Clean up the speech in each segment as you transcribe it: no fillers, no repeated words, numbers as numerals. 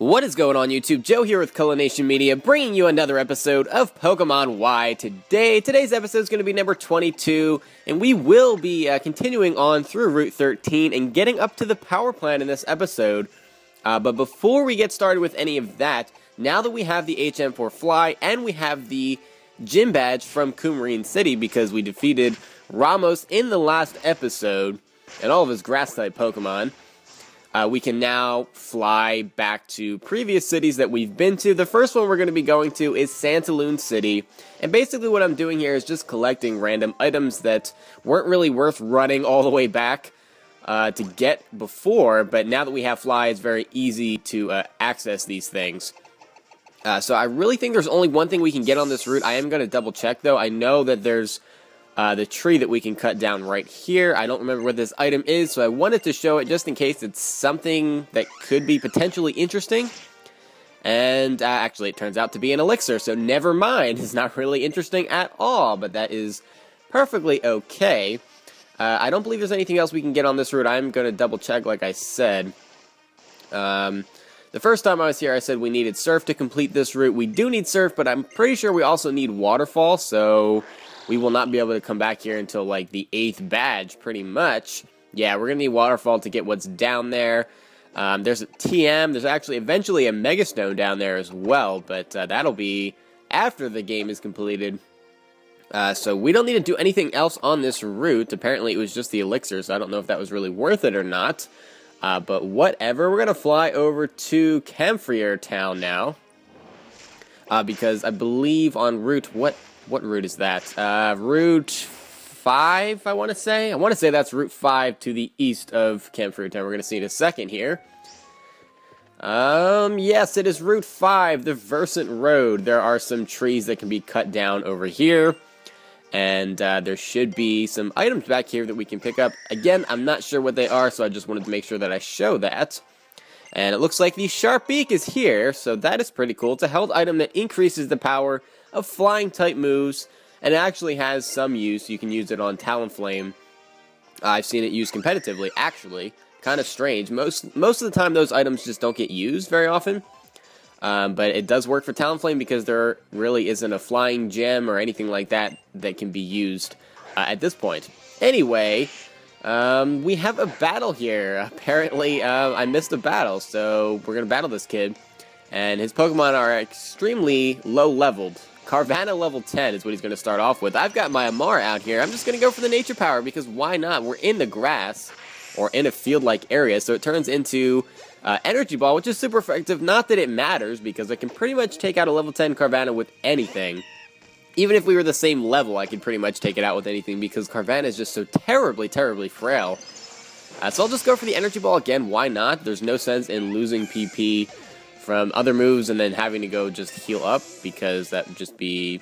What is going on, YouTube? Joe here with Culination Media, bringing you another episode of Pokemon Y today. Today's episode is going to be number 22, and we will be continuing on through Route 13 and getting up to the power plant in this episode. But before we get started with any of that, now that we have the HM4 Fly and we have the gym badge from Coumarine City because we defeated Ramos in the last episode and all of his grass-type Pokemon, we can now fly back to previous cities that we've been to. The first one we're going to be going to is Santaloon City, and basically what I'm doing here is just collecting random items that weren't really worth running all the way back to get before, but now that we have Fly, it's very easy to access these things. So I really think there's only one thing we can get on this route. I am going to double check, though. I know that there's the tree that we can cut down right here. I don't remember what this item is, so I wanted to show it just in case it's something that could be potentially interesting. And actually, it turns out to be an elixir, so never mind. It's not really interesting at all, but that is perfectly okay. I don't believe there's anything else we can get on this route. I'm going to double check, like I said. The first time I was here, I said we needed Surf to complete this route. We do need Surf, but I'm pretty sure we also need Waterfall, so we will not be able to come back here until, like, the 8th badge, pretty much. Yeah, we're going to need Waterfall to get what's down there. There's a TM. There's actually eventually a Mega Stone down there as well, but that'll be after the game is completed. So we don't need to do anything else on this route. Apparently, it was just the elixir, so I don't know if that was really worth it or not. But whatever. We're going to fly over to Camphrier Town now. Because I believe on route... What route is that? Route 5, I want to say. I want to say that's Route 5 to the east of Camphrier Town. We're going to see in a second here. Yes, it is Route 5, the Versant Road. There are some trees that can be cut down over here. And there should be some items back here that we can pick up. Again, I'm not sure what they are, so I just wanted to make sure that I show that. And it looks like the Sharp Beak is here, so that is pretty cool. It's a held item that increases the power of flying-type moves, and it actually has some use. You can use it on Talonflame. I've seen it used competitively, actually. Kind of strange. Most of the time, those items just don't get used very often. But it does work for Talonflame because there really isn't a flying gem or anything like that that can be used at this point. Anyway, we have a battle here. Apparently, I missed a battle, so we're going to battle this kid. And his Pokemon are extremely low-leveled. Carvanha level 10 is what he's going to start off with. I've got my Amara out here. I'm just going to go for the Nature Power because why not? We're in the grass or in a field-like area, so it turns into Energy Ball, which is super effective. Not that it matters because I can pretty much take out a level 10 Carvanha with anything. Even if we were the same level, I could pretty much take it out with anything because Carvanha is just so terribly, terribly frail. So I'll just go for the Energy Ball again. Why not? There's no sense in losing PP from other moves and then having to go just heal up because that would just be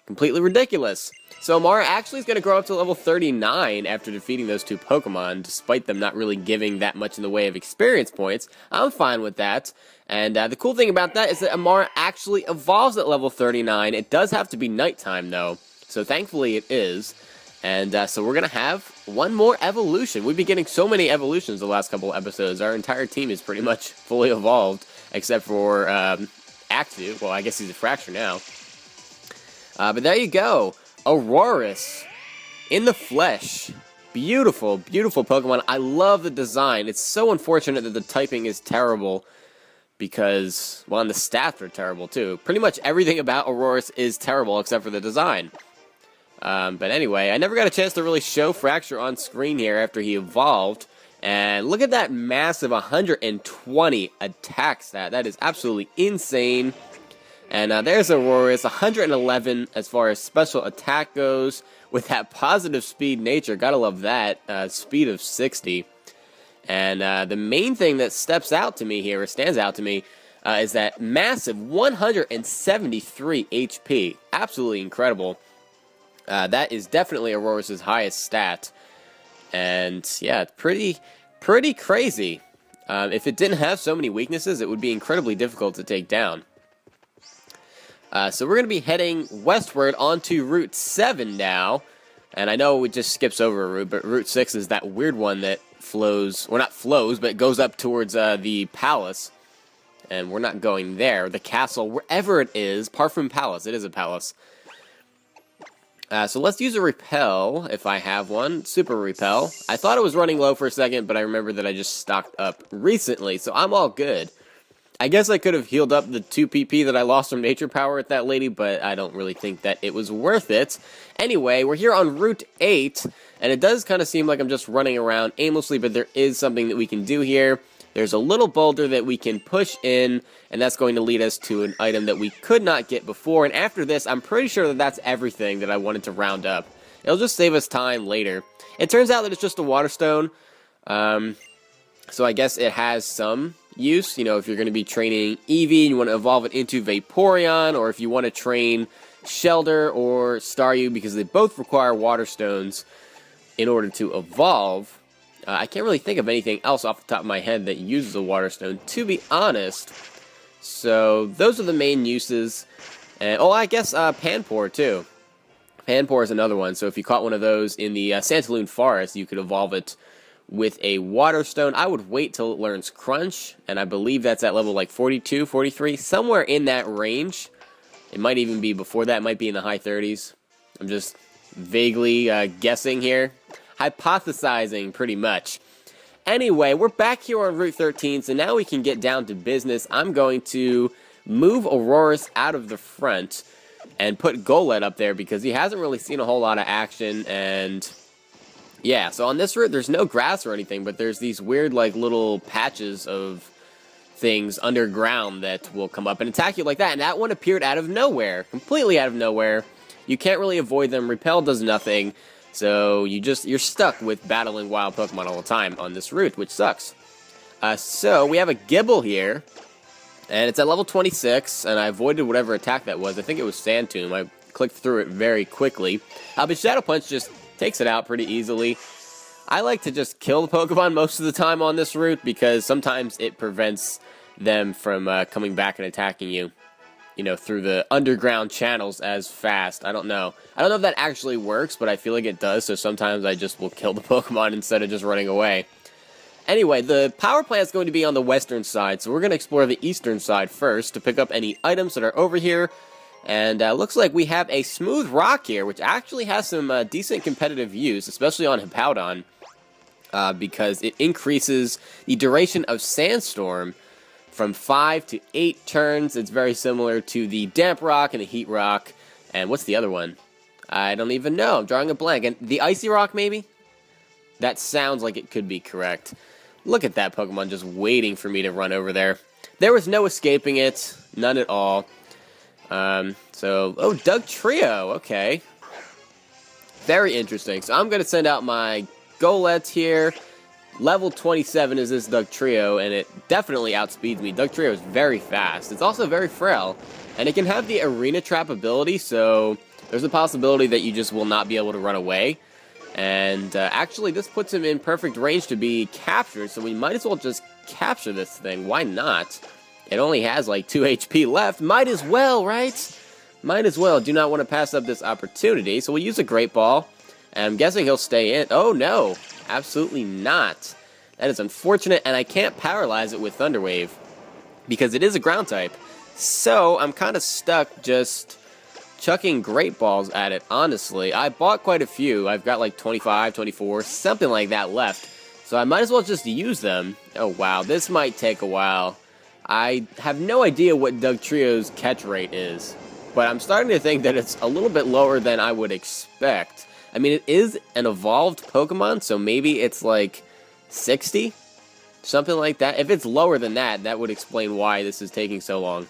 completely ridiculous. So Amara actually is going to grow up to level 39 after defeating those two Pokemon, despite them not really giving that much in the way of experience points. I'm fine with that. And the cool thing about that is that Amara actually evolves at level 39. It does have to be nighttime, though. So thankfully it is. And so we're going to have one more evolution. We've been getting so many evolutions the last couple episodes. Our entire team is pretty much fully evolved, except for Actu. Well, I guess he's a Fracture now. But there you go. Aurorus in the flesh. Beautiful, beautiful Pokemon. I love the design. It's so unfortunate that the typing is terrible because, well, and the stats are terrible too. Pretty much everything about Aurorus is terrible except for the design. But anyway, I never got a chance to really show Fracture on screen here after he evolved. And look at that massive 120 attack stat. That is absolutely insane. And there's Aurorus, 111 as far as special attack goes, with that positive speed nature. Gotta love that. Speed of 60. And the main thing that steps out to me here, or stands out to me, is that massive 173 HP. Absolutely incredible. That is definitely Aurorus' highest stat. And yeah, it's pretty crazy. If it didn't have so many weaknesses, it would be incredibly difficult to take down. So we're going to be heading westward onto Route 7 now. And I know it just skips over a route, but Route 6 is that weird one that flows, well, not flows, but goes up towards the palace. and we're not going there. The castle, wherever it is, Parfum Palace. It is a palace. So let's use a repel, if I have one. Super repel. I thought it was running low for a second, but I remember that I just stocked up recently, so I'm all good. I guess I could have healed up the 2 PP that I lost from nature power at that lady, but I don't really think that it was worth it. Anyway, we're here on Route 8, and it does kind of seem like I'm just running around aimlessly, but there is something that we can do here. There's a little boulder that we can push in, and that's going to lead us to an item that we could not get before. And after this, I'm pretty sure that that's everything that I wanted to round up. It'll just save us time later. It turns out that it's just a water stone, so I guess it has some use. You know, if you're going to be training Eevee and you want to evolve it into Vaporeon, or if you want to train Shelder or Staryu, because they both require water stones in order to evolve. I can't really think of anything else off the top of my head that uses a water stone, to be honest. So those are the main uses. And oh, I guess Panpour too. Panpour is another one. So if you caught one of those in the Santaloon Forest, you could evolve it with a water stone. I would wait till it learns Crunch, and I believe that's at level like 42, 43, somewhere in that range. It might even be before that. It might be in the high 30s. I'm just vaguely guessing here. Hypothesizing, pretty much. Anyway, we're back here on Route 13, so now we can get down to business. I'm going to move Aurorus out of the front and put Golett up there because he hasn't really seen a whole lot of action, and yeah, so on this route, there's no grass or anything, but there's these weird, like, little patches of things underground that will come up and attack you like that, and that one appeared out of nowhere, completely out of nowhere. You can't really avoid them. Repel does nothing. So you're stuck with battling wild Pokemon all the time on this route, which sucks. So we have a Gibble here, and it's at level 26, and I avoided whatever attack that was. I think it was Sand Tomb. I clicked through it very quickly. But Shadow Punch just takes it out pretty easily. I like to just kill the Pokemon most of the time on this route because sometimes it prevents them from coming back and attacking you. You know, through the underground channels as fast. I don't know. I don't know if that actually works, but I feel like it does, so sometimes I just will kill the Pokemon instead of just running away. Anyway, the power plant is going to be on the western side, so we're going to explore the eastern side first to pick up any items that are over here. And looks like we have a smooth rock here, which actually has some decent competitive use, especially on Hippowdon, because it increases the duration of Sandstorm from 5 to 8 turns. It's very similar to the Damp Rock and the Heat Rock. And what's the other one? I don't even know. I'm drawing a blank. And the Icy Rock, maybe? That sounds like it could be correct. Look at that Pokemon just waiting for me to run over there. There was no escaping it. None at all. Oh, Doug Trio. Okay. Very interesting. So I'm going to send out my Golett here. Level 27 is this Doug Trio, and it definitely outspeeds me. Doug Trio is very fast. It's also very frail, and it can have the Arena Trap ability, so there's a possibility that you just will not be able to run away. And actually, this puts him in perfect range to be captured, so we might as well just capture this thing. Why not? It only has like 2 HP left. Might as well, right? Might as well. Do not want to pass up this opportunity, so we'll use a Great Ball, and I'm guessing he'll stay in. Oh, no. Absolutely not. That is unfortunate, and I can't paralyze it with Thunder Wave because it is a ground type. So I'm kind of stuck just chucking Great Balls at it, honestly. I bought quite a few. I've got like 25, 24, something like that left. So I might as well just use them. Oh, wow. This might take a while. I have no idea what Doug Trio's catch rate is, but I'm starting to think that it's a little bit lower than I would expect. I mean, it is an evolved Pokemon, so maybe it's like 60? Something like that. If it's lower than that, that would explain why this is taking so long.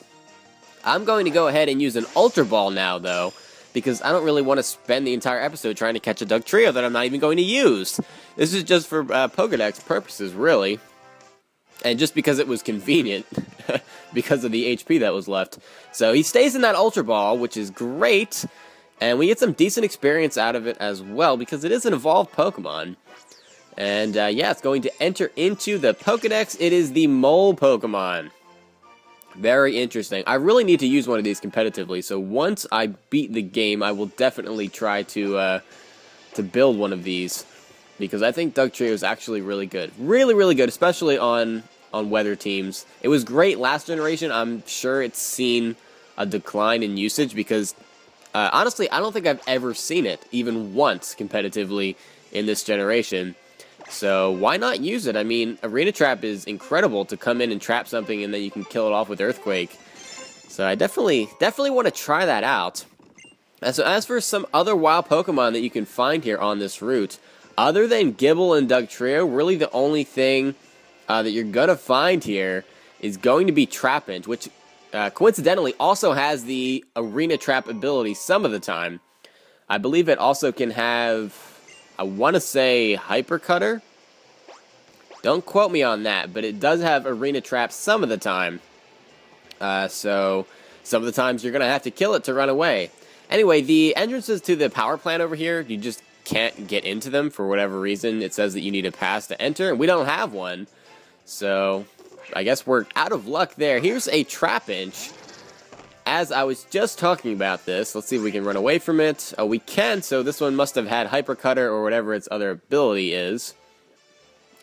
I'm going to go ahead and use an Ultra Ball now, though, because I don't really want to spend the entire episode trying to catch a Doug Trio that I'm not even going to use. This is just for Pokedex purposes, really. And just because it was convenient, because of the HP that was left. So he stays in that Ultra Ball, which is great. And we get some decent experience out of it as well, because it is an evolved Pokemon. And yeah, it's going to enter into the Pokedex. It is the Mole Pokemon. Very interesting. I really need to use one of these competitively, so once I beat the game, I will definitely try to build one of these. Because I think Doug Trio is actually really good. Really, really good, especially on on weather teams. It was great last generation. I'm sure it's seen a decline in usage because, honestly, I don't think I've ever seen it, even once, competitively in this generation. So why not use it? I mean, Arena Trap is incredible to come in and trap something and then you can kill it off with Earthquake. So I definitely want to try that out. So as for some other wild Pokemon that you can find here on this route, other than Gible and Dugtrio, really the only thing that you're going to find here is going to be Trapinch, which coincidentally also has the Arena Trap ability some of the time. I believe it also can have, I want to say, Hyper Cutter. Don't quote me on that, but it does have Arena Trap some of the time. So some of the times you're going to have to kill it to run away. Anyway, the entrances to the power plant over here, you just can't get into them for whatever reason. It says that you need a pass to enter, and we don't have one. So I guess we're out of luck there. Here's a Trapinch. As I was just talking about this, let's see if we can run away from it. Oh, we can, so this one must have had Hyper Cutter or whatever its other ability is.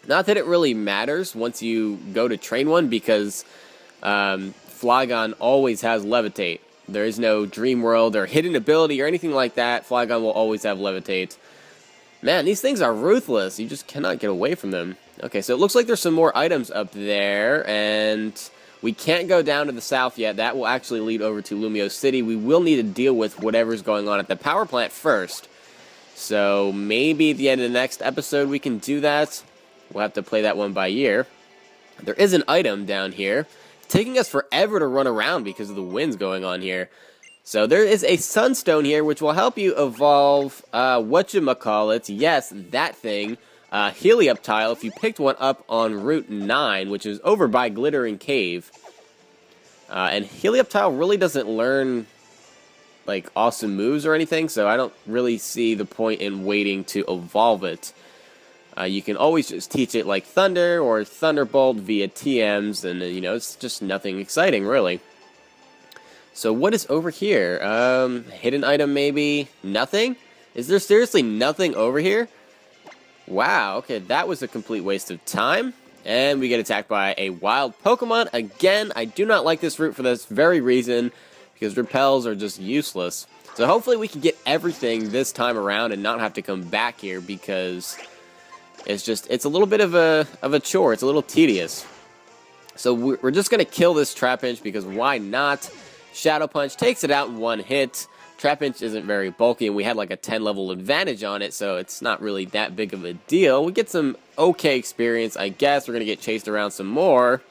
Not that it really matters once you go to train one, because Flygon always has Levitate. There is no Dream World or hidden ability or anything like that. Flygon will always have Levitate. Man, these things are ruthless. You just cannot get away from them. Okay, so it looks like there's some more items up there, and we can't go down to the south yet. That will actually lead over to Lumio City. We will need to deal with whatever's going on at the power plant first. So maybe at the end of the next episode we can do that. We'll have to play that one by ear. There is an item down here. Taking us forever to run around because of the winds going on here. So there is a Sunstone here, which will help you evolve, whatchamacallit, yes, that thing, Helioptile, if you picked one up on Route 9, which is over by Glittering Cave. And Helioptile really doesn't learn, like, awesome moves or anything, so I don't really see the point in waiting to evolve it. You can always just teach it like Thunder or Thunderbolt via TMs, and you know, it's just nothing exciting, really. So what is over here? Hidden item maybe? Nothing? Is there seriously nothing over here? Wow, okay, that was a complete waste of time. And we get attacked by a wild Pokemon. Again, I do not like this route for this very reason, because repels are just useless. So hopefully we can get everything this time around and not have to come back here, because it's a little bit of a chore. It's a little tedious. So we're just going to kill this Trapinch, because why not? Shadow Punch takes it out in one hit. Trapinch isn't very bulky, and we had like a 10 level advantage on it, so it's not really that big of a deal. We get some okay experience, I guess. We're going to get chased around some more.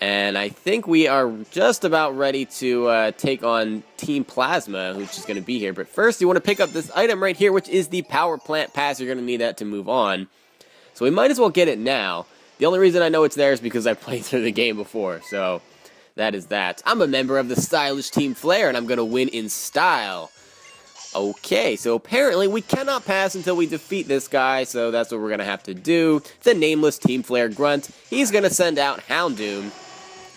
And I think we are just about ready to take on Team Plasma, which is going to be here. But first, you want to pick up this item right here, which is the Power Plant Pass. You're going to need that to move on. So we might as well get it now. The only reason I know it's there is because I played through the game before. So that is that. I'm a member of the stylish Team Flare, and I'm going to win in style. Okay, so apparently we cannot pass until we defeat this guy, so that's what we're going to have to do. The nameless Team Flare Grunt. He's going to send out Houndoom.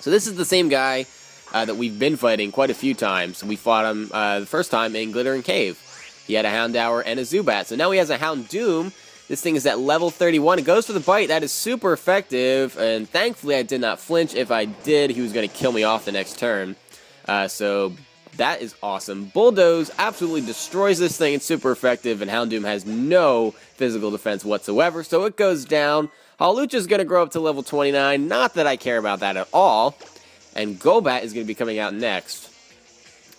So this is the same guy that we've been fighting quite a few times. We fought him the first time in Glittering Cave. He had a Houndour and a Zubat. So now he has a Houndoom. This thing is at level 31. It goes for the bite. That is super effective. And thankfully I did not flinch. If I did, he was going to kill me off the next turn. So that is awesome. Bulldoze absolutely destroys this thing. It's super effective. And Houndoom has no physical defense whatsoever. So it goes down. Hawlucha is going to grow up to level 29. Not that I care about that at all. And Golbat is going to be coming out next.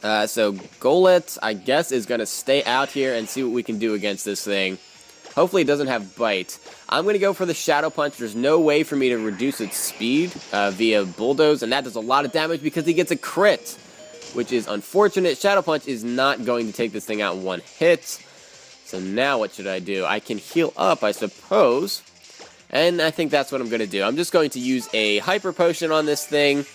So Golett, I guess, is going to stay out here and see what we can do against this thing. Hopefully it doesn't have Bite. I'm going to go for the Shadow Punch. There's no way for me to reduce its speed via Bulldoze. And that does a lot of damage because he gets a crit, which is unfortunate. Shadow Punch is not going to take this thing out in one hit. So now what should I do? I can heal up, I suppose. And I think that's what I'm going to do. I'm just going to use a Hyper Potion on this thing.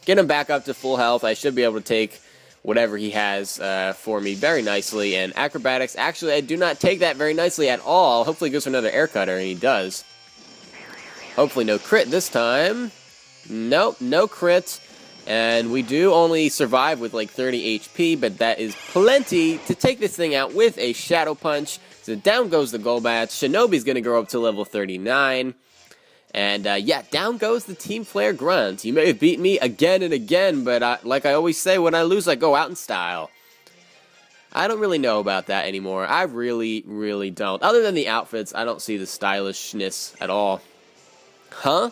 Get him back up to full health. I should be able to take whatever he has for me very nicely. And Acrobatics, actually, I do not take that very nicely at all. Hopefully he goes for another Air Cutter, and he does. Hopefully no crit this time. Nope, no crit. And we do only survive with like 30 HP, but that is plenty to take this thing out with a Shadow Punch. So down goes the Golbat. Shinobi's going to grow up to level 39. And yeah, down goes the Team Flare Grunt. You may have beat me again and again, but like I always say, when I lose, I go out in style. I don't really know about that anymore. I really, really don't. Other than the outfits, I don't see the stylishness at all. Huh?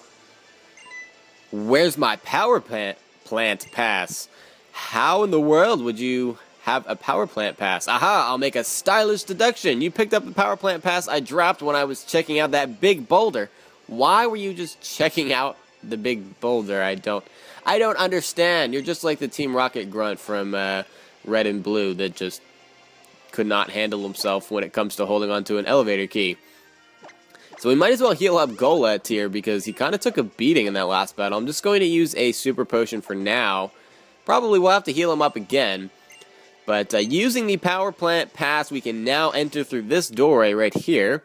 Where's my power plant pass? How in the world would you have a power plant pass? Aha, I'll make a stylish deduction. You picked up the power plant pass I dropped when I was checking out that big boulder. Why were you just checking out the big boulder? I don't understand. You're just like the Team Rocket Grunt from Red and Blue that just could not handle himself when it comes to holding onto an elevator key. So we might as well heal up Golett here because he kind of took a beating in that last battle. I'm just going to use a super potion for now. Probably we'll have to heal him up again. But using the power plant pass, we can now enter through this doorway right here.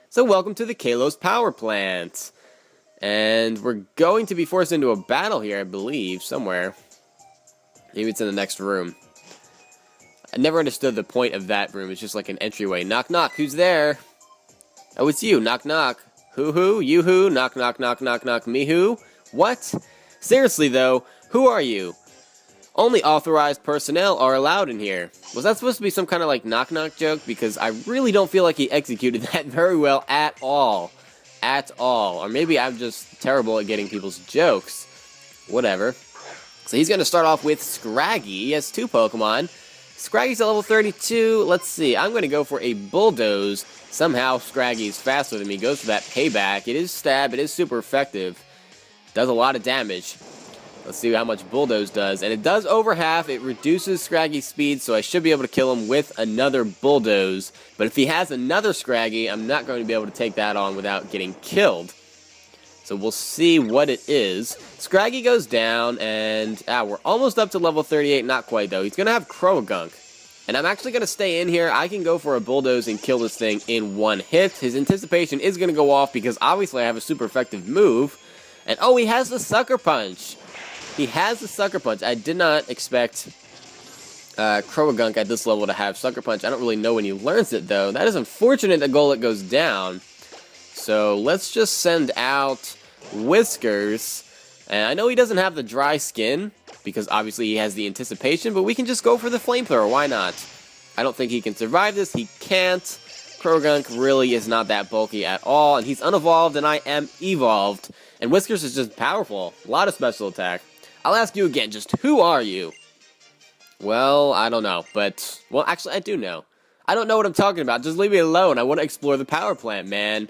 So welcome to the Kalos power plant. And we're going to be forced into a battle here, I believe, somewhere. Maybe it's in the next room. I never understood the point of that room. It's just like an entryway. Knock, knock. Who's there? Oh, it's you. Knock, knock. Who? You who? Knock, knock, knock, knock, knock. Me who? What? Seriously, though, who are you? Only authorized personnel are allowed in here. Was that supposed to be some kind of, like, knock-knock joke? Because I really don't feel like he executed that very well at all. At all. Or maybe I'm just terrible at getting people's jokes. Whatever. So he's going to start off with Scraggy. He has 2 Pokemon. Scraggy's at level 32. Let's see. I'm going to go for a Bulldoze. Somehow Scraggy's faster than me. Goes for that payback. It is stab. It is super effective. Does a lot of damage. Let's see how much Bulldoze does. And it does over half. It reduces Scraggy's speed, so I should be able to kill him with another Bulldoze. But if he has another Scraggy, I'm not going to be able to take that on without getting killed. So we'll see what it is. Scraggy goes down, and we're almost up to level 38. Not quite, though. He's going to have Croagunk. And I'm actually going to stay in here. I can go for a Bulldoze and kill this thing in 1 hit. His anticipation is going to go off because obviously I have a super effective move. And oh, he has the Sucker Punch. He has the Sucker Punch. I did not expect Croagunk at this level to have Sucker Punch. I don't really know when he learns it, though. That is unfortunate that Golett goes down. So let's just send out Whiskers. And I know he doesn't have the dry skin, because obviously he has the anticipation, but we can just go for the Flamethrower. Why not? I don't think he can survive this. He can't. Croagunk really is not that bulky at all, and he's unevolved, and I am evolved. And Whiskers is just powerful. A lot of special attack. I'll ask you again, just who are you? Well, I don't know, but, well, actually, I do know. I don't know what I'm talking about. Just leave me alone. I want to explore the power plant, man.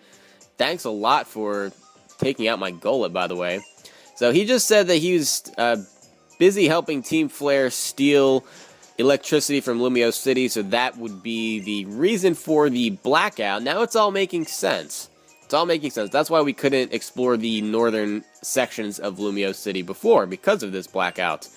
Thanks a lot for taking out my Golett, by the way. So he just said that he was busy helping Team Flare steal electricity from Lumio City, so that would be the reason for the blackout. Now it's all making sense. It's all making sense. That's why we couldn't explore the northern sections of Lumio City before, because of this blackout.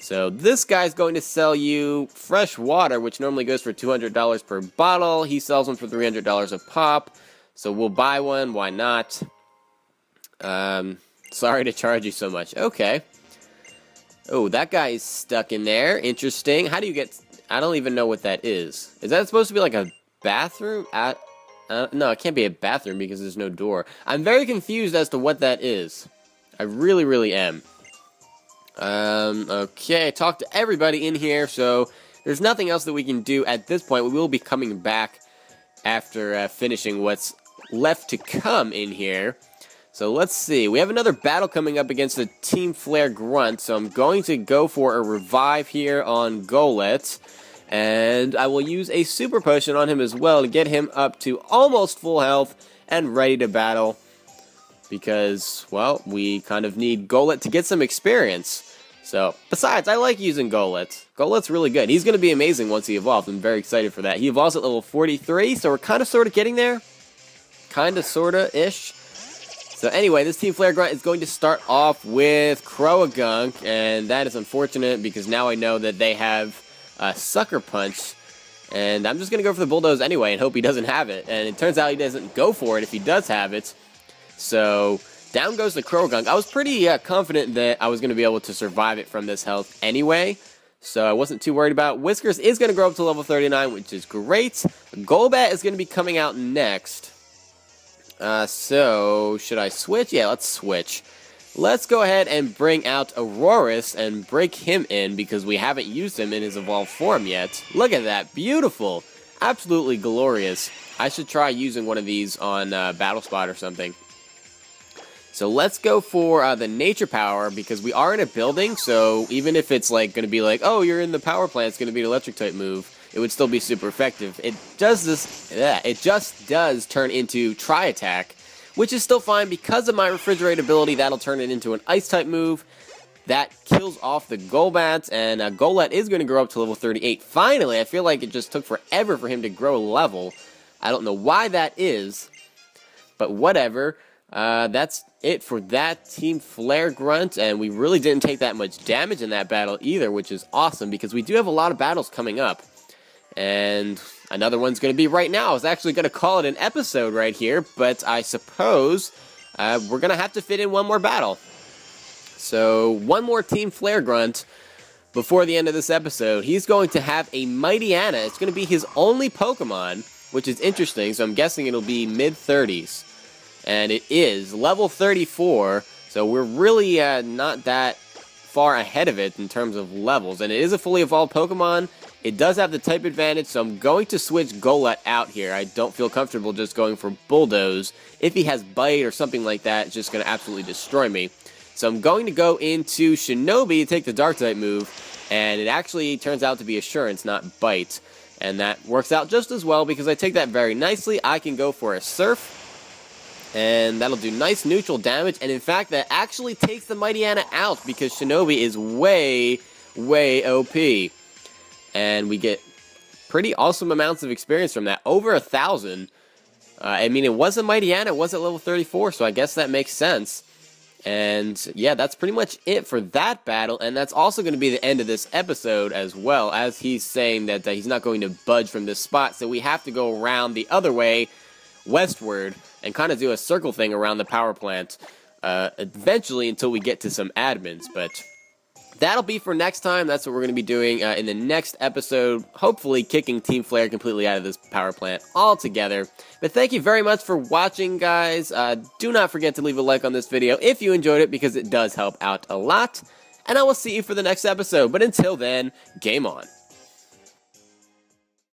So this guy's going to sell you fresh water, which normally goes for $200 per bottle. He sells them for $300 a pop. So we'll buy one. Why not? Sorry to charge you so much. Okay. Oh, that guy is stuck in there. Interesting. How do you get... I don't even know what that is. Is that supposed to be like a bathroom? No, it can't be a bathroom because there's no door. I'm very confused as to what that is. I really, really am. Okay, I talked to everybody in here, so there's nothing else that we can do at this point. We will be coming back after finishing what's left to come in here. So let's see. We have another battle coming up against the Team Flare Grunt, so I'm going to go for a revive here on Golett. And I will use a super potion on him as well to get him up to almost full health and ready to battle. Because, well, we kind of need Golett to get some experience. So, besides, I like using Golett. Golett's really good. He's going to be amazing once he evolves. I'm very excited for that. He evolves at level 43, so we're kind of sort of getting there. Kind of, sort of-ish. So anyway, this Team Flare Grunt is going to start off with Croagunk, and that is unfortunate because now I know that they have Sucker Punch, and I'm just going to go for the Bulldoze anyway and hope he doesn't have it. And it turns out he doesn't go for it if he does have it. So down goes the Croagunk. I was pretty confident that I was going to be able to survive it from this health anyway, so I wasn't too worried about it. Whiskers is going to grow up to level 39, which is great. Golbat is going to be coming out next. So, should I switch? Yeah, let's switch. Let's go ahead and bring out Aurorus and break him in because we haven't used him in his evolved form yet. Look at that. Beautiful. Absolutely glorious. I should try using one of these on Battle Spot or something. So let's go for the nature power because we are in a building, so even if it's like going to be like, oh, you're in the power plant, it's going to be an electric type move, it would still be super effective. It just does turn into Tri-Attack, which is still fine because of my refrigerate ability. That'll turn it into an ice type move. That kills off the Golbat, and Golett is going to grow up to level 38. Finally, I feel like it just took forever for him to grow a level. I don't know why that is, but whatever. That's it for that Team Flare Grunt, and we really didn't take that much damage in that battle either, which is awesome because we do have a lot of battles coming up. And another one's going to be right now. I was actually going to call it an episode right here, but I suppose we're going to have to fit in one more battle. So, one more Team Flare Grunt before the end of this episode. He's going to have a Mighty Anna. It's going to be his only Pokemon, which is interesting, so I'm guessing it'll be mid-30s. And it is level 34, so we're really not that far ahead of it in terms of levels. And it is a fully evolved Pokemon. It does have the type advantage, so I'm going to switch Golett out here. I don't feel comfortable just going for Bulldoze. If he has Bite or something like that, it's just going to absolutely destroy me. So I'm going to go into Shinobi to take the Dark-type move, and it actually turns out to be Assurance, not Bite. And that works out just as well because I take that very nicely. I can go for a Surf. And that'll do nice neutral damage, and in fact, that actually takes the Mighty Anna out because Shinobi is way, way OP. And we get pretty awesome amounts of experience from that, over 1,000. I mean, it was a Mighty Anna, it was at level 34, so I guess that makes sense. And yeah, that's pretty much it for that battle, and that's also going to be the end of this episode as well, as he's saying that he's not going to budge from this spot, so we have to go around the other way, westward, and kind of do a circle thing around the power plant eventually until we get to some admins. But that'll be for next time. That's what we're going to be doing in the next episode, hopefully kicking Team Flare completely out of this power plant altogether. But thank you very much for watching, guys. Do not forget to leave a like on this video if you enjoyed it because it does help out a lot. And I will see you for the next episode. But until then, game on.